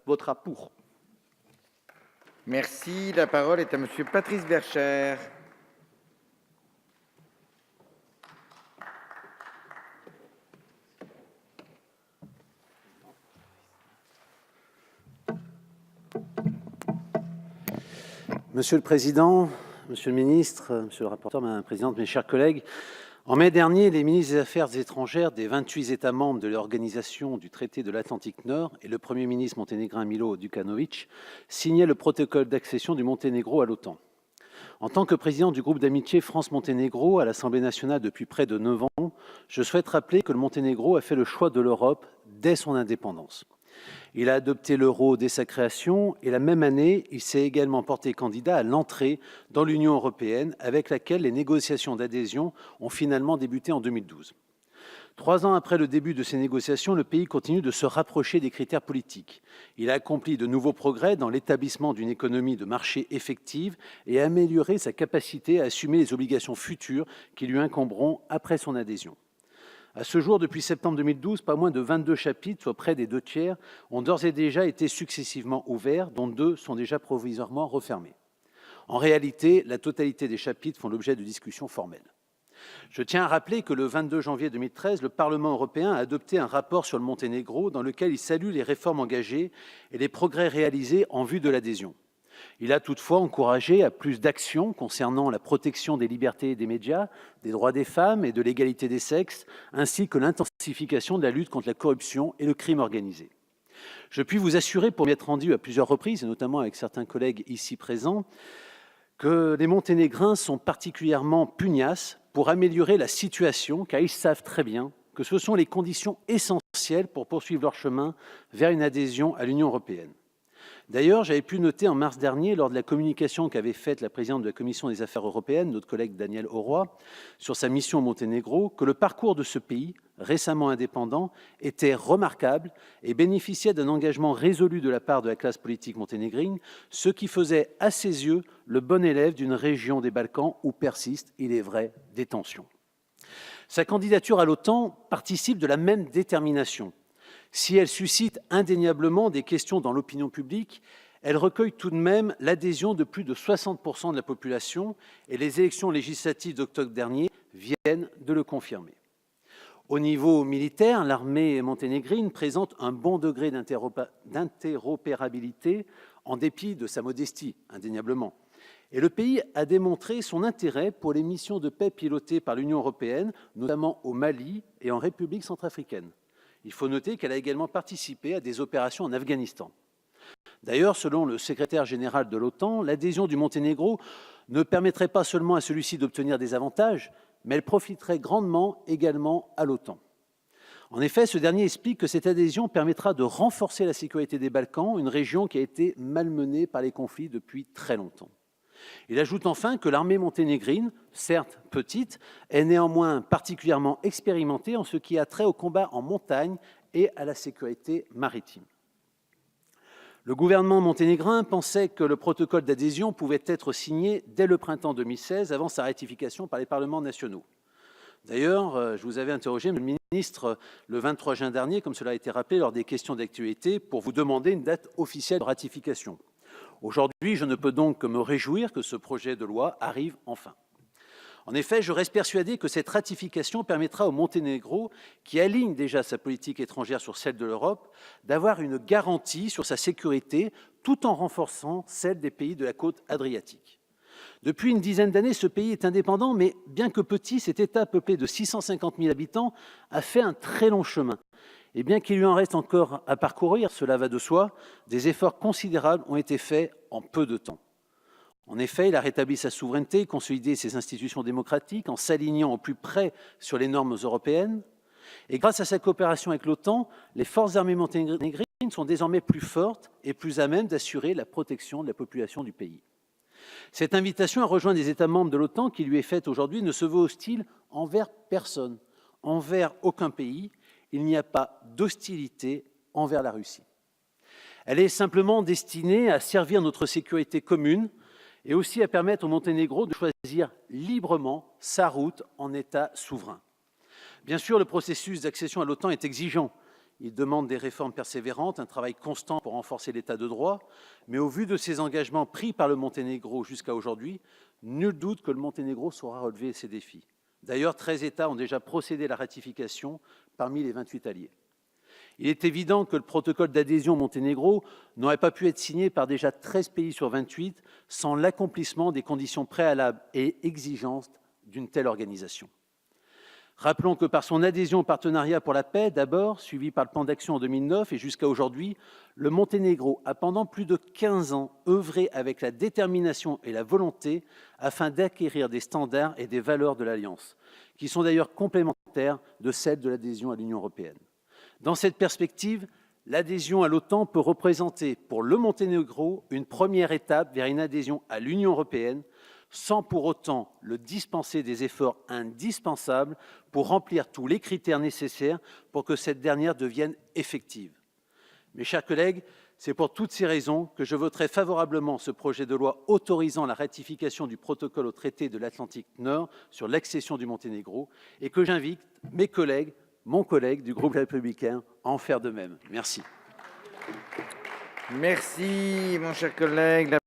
votera pour. Merci. La parole est à Monsieur Patrice Bercher. Monsieur le Président, Monsieur le Ministre, Monsieur le rapporteur, Madame la Présidente, mes chers collègues, en mai dernier, les ministres des Affaires étrangères des 28 États membres de l'Organisation du traité de l'Atlantique Nord et le Premier ministre monténégrin Milo Đukanović signaient le protocole d'accession du Monténégro à l'OTAN. En tant que président du groupe d'amitié France-Monténégro à l'Assemblée nationale depuis près de 9 ans, je souhaite rappeler que le Monténégro a fait le choix de l'Europe dès son indépendance. Il a adopté l'euro dès sa création et la même année, il s'est également porté candidat à l'entrée dans l'Union européenne avec laquelle les négociations d'adhésion ont finalement débuté en 2012. 3 ans après le début de ces négociations, le pays continue de se rapprocher des critères politiques. Il a accompli de nouveaux progrès dans l'établissement d'une économie de marché effective et a amélioré sa capacité à assumer les obligations futures qui lui incomberont après son adhésion. À ce jour, depuis septembre 2012, pas moins de 22 chapitres, soit près des 2/3, ont d'ores et déjà été successivement ouverts, dont 2 sont déjà provisoirement refermés. En réalité, la totalité des chapitres font l'objet de discussions formelles. Je tiens à rappeler que le 22 janvier 2013, le Parlement européen a adopté un rapport sur le Monténégro dans lequel il salue les réformes engagées et les progrès réalisés en vue de l'adhésion. Il a toutefois encouragé à plus d'actions concernant la protection des libertés des médias, des droits des femmes et de l'égalité des sexes, ainsi que l'intensification de la lutte contre la corruption et le crime organisé. Je puis vous assurer, pour m'y être rendu à plusieurs reprises, et notamment avec certains collègues ici présents, que les Monténégrins sont particulièrement pugnaces pour améliorer la situation, car ils savent très bien que ce sont les conditions essentielles pour poursuivre leur chemin vers une adhésion à l'Union européenne. D'ailleurs, j'avais pu noter en mars dernier, lors de la communication qu'avait faite la présidente de la Commission des Affaires européennes, notre collègue Daniel Auroy, sur sa mission au Monténégro, que le parcours de ce pays, récemment indépendant, était remarquable et bénéficiait d'un engagement résolu de la part de la classe politique monténégrine, ce qui faisait, à ses yeux, le bon élève d'une région des Balkans où persistent, il est vrai, des tensions. Sa candidature à l'OTAN participe de la même détermination. Si elle suscite indéniablement des questions dans l'opinion publique, elle recueille tout de même l'adhésion de plus de 60% de la population et les élections législatives d'octobre dernier viennent de le confirmer. Au niveau militaire, l'armée monténégrine présente un bon degré d'interopérabilité en dépit de sa modestie, indéniablement. Et le pays a démontré son intérêt pour les missions de paix pilotées par l'Union européenne, notamment au Mali et en République centrafricaine. Il faut noter qu'elle a également participé à des opérations en Afghanistan. D'ailleurs, selon le secrétaire général de l'OTAN, l'adhésion du Monténégro ne permettrait pas seulement à celui-ci d'obtenir des avantages, mais elle profiterait grandement également à l'OTAN. En effet, ce dernier explique que cette adhésion permettra de renforcer la sécurité des Balkans, une région qui a été malmenée par les conflits depuis très longtemps. Il ajoute enfin que l'armée monténégrine, certes petite, est néanmoins particulièrement expérimentée en ce qui a trait au combat en montagne et à la sécurité maritime. Le gouvernement monténégrin pensait que le protocole d'adhésion pouvait être signé dès le printemps 2016, avant sa ratification par les parlements nationaux. D'ailleurs, je vous avais interrogé, Monsieur le ministre, le 23 juin dernier, comme cela a été rappelé lors des questions d'actualité, pour vous demander une date officielle de ratification. Aujourd'hui, je ne peux donc que me réjouir que ce projet de loi arrive enfin. En effet, je reste persuadé que cette ratification permettra au Monténégro, qui aligne déjà sa politique étrangère sur celle de l'Europe, d'avoir une garantie sur sa sécurité tout en renforçant celle des pays de la côte adriatique. Depuis une dizaine d'années, ce pays est indépendant, mais bien que petit, cet État peuplé de 650 000 habitants a fait un très long chemin. Et bien qu'il lui en reste encore à parcourir, cela va de soi, des efforts considérables ont été faits en peu de temps. En effet, il a rétabli sa souveraineté, consolidé ses institutions démocratiques en s'alignant au plus près sur les normes européennes. Et grâce à sa coopération avec l'OTAN, les forces armées monténégrines sont désormais plus fortes et plus à même d'assurer la protection de la population du pays. Cette invitation à rejoindre les États membres de l'OTAN qui lui est faite aujourd'hui ne se veut hostile envers personne, envers aucun pays. Il n'y a pas d'hostilité envers la Russie. Elle est simplement destinée à servir notre sécurité commune et aussi à permettre au Monténégro de choisir librement sa route en État souverain. Bien sûr, le processus d'accession à l'OTAN est exigeant. Il demande des réformes persévérantes, un travail constant pour renforcer l'état de droit. Mais au vu de ces engagements pris par le Monténégro jusqu'à aujourd'hui, nul doute que le Monténégro saura relever ces défis. D'ailleurs, 13 États ont déjà procédé à la ratification parmi les 28 alliés. Il est évident que le protocole d'adhésion au Monténégro n'aurait pas pu être signé par déjà 13 pays sur 28 sans l'accomplissement des conditions préalables et exigeantes d'une telle organisation. Rappelons que par son adhésion au partenariat pour la paix, d'abord, suivi par le plan d'action en 2009 et jusqu'à aujourd'hui, le Monténégro a pendant plus de 15 ans œuvré avec la détermination et la volonté afin d'acquérir des standards et des valeurs de l'Alliance, qui sont d'ailleurs complémentaires de celles de l'adhésion à l'Union européenne. Dans cette perspective, l'adhésion à l'OTAN peut représenter pour le Monténégro une première étape vers une adhésion à l'Union européenne, sans pour autant le dispenser des efforts indispensables pour remplir tous les critères nécessaires pour que cette dernière devienne effective. Mes chers collègues, c'est pour toutes ces raisons que je voterai favorablement ce projet de loi autorisant la ratification du protocole au traité de l'Atlantique Nord sur l'accession du Monténégro et que j'invite mes collègues, mon collègue du groupe républicain, à en faire de même. Merci. Merci, mon cher collègue.